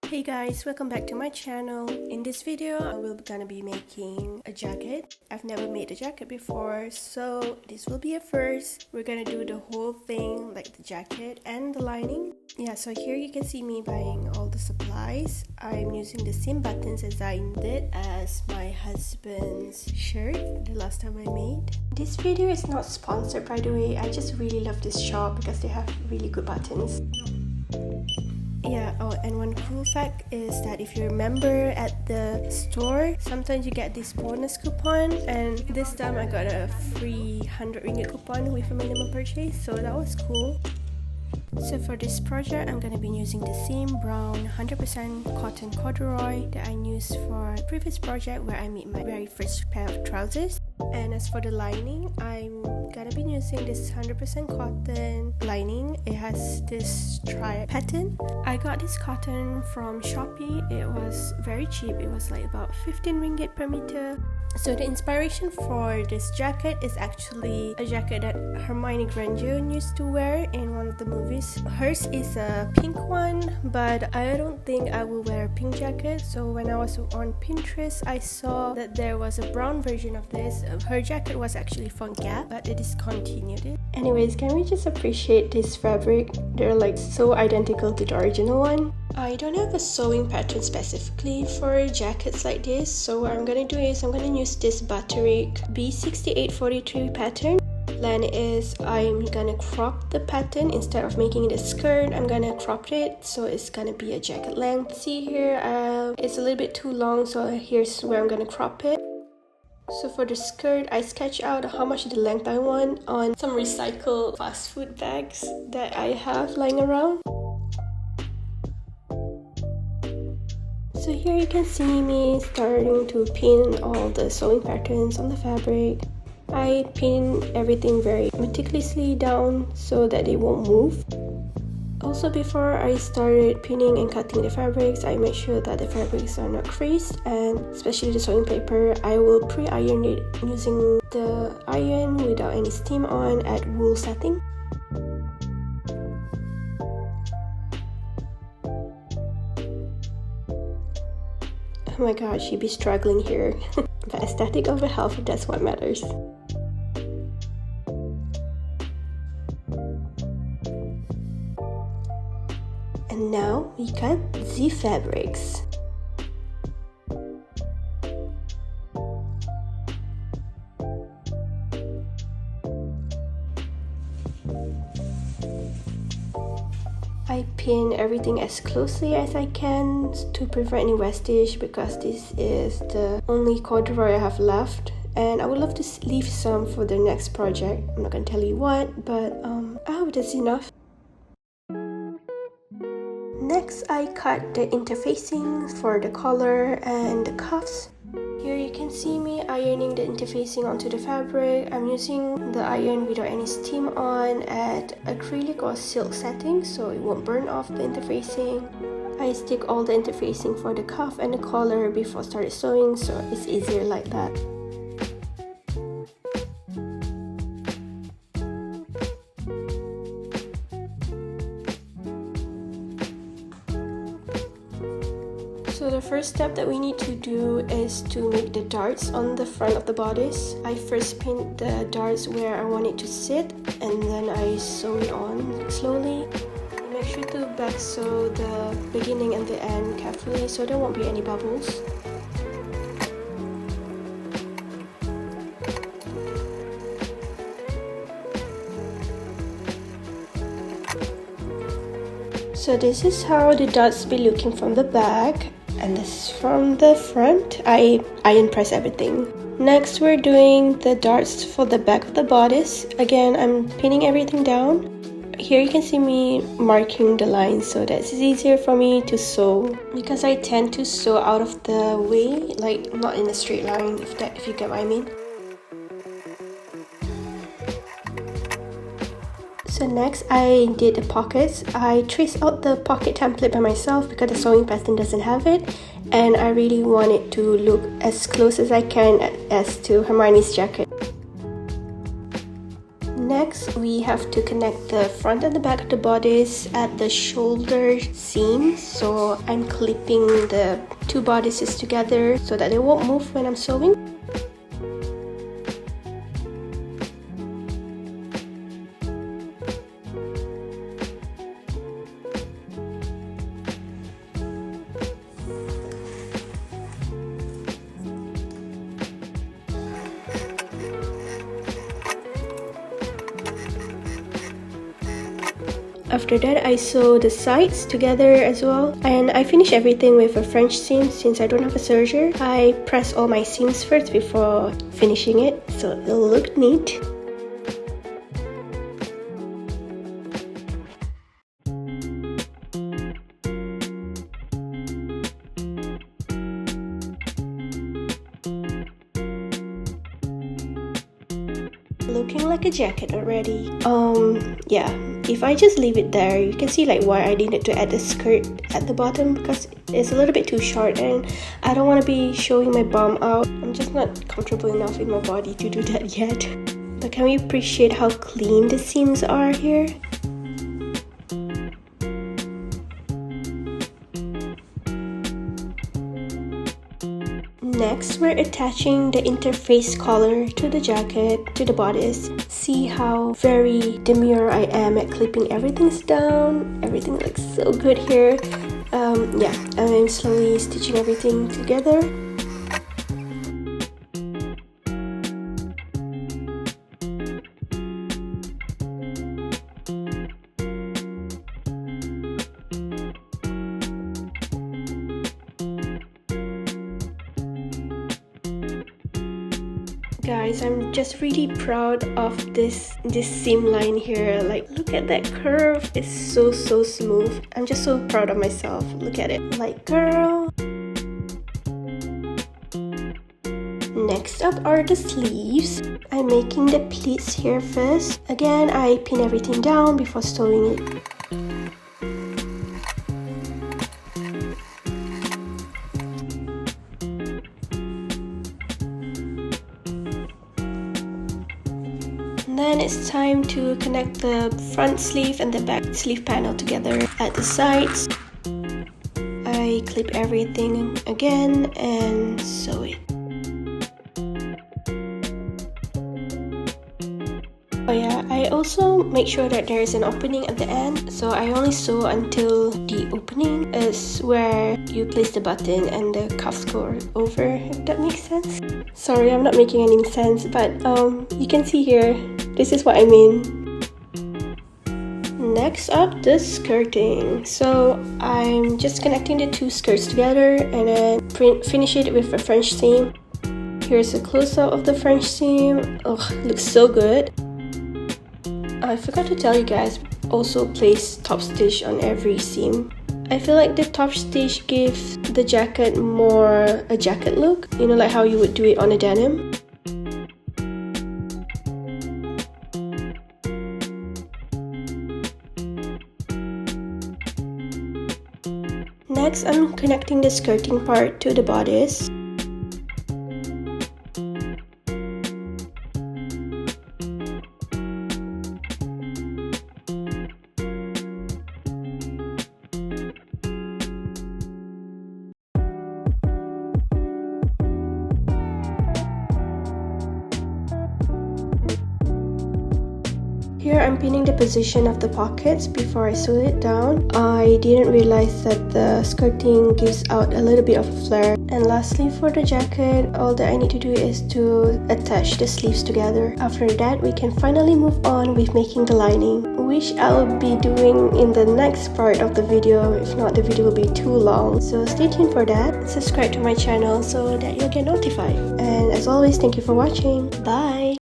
Hey guys, welcome back to my channel. In this video, I will gonna be making a jacket. I've never made a jacket before, so this will be a first. We're gonna do the whole thing, like the jacket and the lining. Yeah, so here you can see me buying all the supplies. I'm using the same buttons as I did as my husband's shirt the last time I made. This video is not sponsored, by the way. I just really love this shop because they have really good buttons. Yeah, oh, and one cool fact is that if you're a member at the store, sometimes you get this bonus coupon, and this time I got a free 100 ringgit coupon with a minimum purchase, so that was cool. So for this project, I'm going to be using the same brown 100% cotton corduroy that I used for the previous project where I made my very first pair of trousers. And as for the lining, I'm gonna be using this 100% cotton lining. It has this stripe pattern. I got this cotton from Shopee. It was very cheap. It was like about 15 ringgit per meter. So the inspiration for this jacket is actually a jacket that Hermione Granger used to wear in one of the movies. Hers is a pink one, but I don't think I will wear a pink jacket. So when I was on Pinterest, I saw that there was a brown version of this. Her jacket was actually from Gap, but they discontinued it. Anyways, can we just appreciate this fabric? They're like so identical to the original one. I don't have a sewing pattern specifically for jackets like this, so what I'm gonna do is I'm gonna use this Batik B6843 pattern. Plan is I'm gonna crop the pattern. Instead of making it a skirt, I'm gonna crop it so it's gonna be a jacket length. See here, it's a little bit too long, so here's where I'm gonna crop it. So for the skirt, I sketch out how much the length I want on some recycled fast food bags that I have lying around. So here you can see me starting to pin all the sewing patterns on the fabric. I pin everything very meticulously down so that they won't move. Also, before I started pinning and cutting the fabrics, I make sure that the fabrics are not creased, and especially the sewing paper, I will pre-iron it using the iron without any steam on at wool setting. Oh my god, she'd be struggling here. But aesthetic over health, that's what matters. And now we cut the fabrics. I pin everything as closely as I can to prevent any wastage because this is the only corduroy I have left, and I would love to leave some for the next project. I'm not gonna tell you what, but I hope that's enough. Next, I cut the interfacing for the collar and the cuffs. Here you can see me ironing the interfacing onto the fabric. I'm using the iron without any steam on at acrylic or silk setting so it won't burn off the interfacing. I stick all the interfacing for the cuff and the collar before I started sewing, so it's easier like that. So the first step that we need to do is to make the darts on the front of the bodice. I first pin the darts where I want it to sit, and then I sew it on slowly. Make sure to back sew the beginning and the end carefully so there won't be any bubbles. So this is how the darts be looking from the back. And this is from the front. I iron press everything. Next, we're doing the darts for the back of the bodice. Again, I'm pinning everything down. Here you can see me marking the lines so that it's easier for me to sew because I tend to sew out of the way, like not in a straight line, if you get what I mean. So next, I did the pockets. I traced out the pocket template by myself because the sewing pattern doesn't have it, and I really want it to look as close as I can as to Hermione's jacket. Next, we we have to connect the front and the back of the bodice at the shoulder seam. So I'm clipping the two bodices together so that they won't move when I'm sewing. After that, I sew the sides together as well, and I finish everything with a French seam since I don't have a serger. I press all my seams first before finishing it, so it'll look neat. Looking like a jacket already. Yeah, if I just leave it there, you can see like why I needed to add a skirt at the bottom, because it's a little bit too short and I don't want to be showing my bum out. I'm just not comfortable enough in my body to do that yet. But can we appreciate how clean the seams are here? Next, we're attaching the interface collar to the jacket, to the bodice. See how very demure I am at clipping everything down. Everything looks so good here. Yeah, I'm slowly stitching everything together. Guys, I'm just really proud of this seam line here. Like, look at that curve. It's so smooth. I'm just so proud of myself. Look at it. Like, girl. Next up are the sleeves. I'm making the pleats here first. Again, I pin everything down before sewing it. Then it's time to connect the front sleeve and the back sleeve panel together at the sides. I clip everything again and sew it. Oh yeah, I also make sure that there is an opening at the end, so I only sew until the opening is where you place the button and the cuffs go over, if that makes sense. Sorry, I'm not making any sense, but you can see here, this is what I mean. Next up, the skirting. So I'm just connecting the two skirts together and then finish it with a French seam. Here's a close-up of the French seam. Oh, looks so good. I forgot to tell you guys, also place top stitch on every seam. I feel like the top stitch gives the jacket more a jacket look, you know, like how you would do it on a denim. Next, I'm connecting the skirting part to the bodice. Here I'm pinning the position of the pockets before I sew it down. I didn't realize that the skirting gives out a little bit of a flare. And lastly, for the jacket, all that I need to do is to attach the sleeves together. After that, we can finally move on with making the lining, which I'll be doing in the next part of the video. If not, the video will be too long. So stay tuned for that. Subscribe to my channel so that you'll get notified. And as always, thank you for watching. Bye!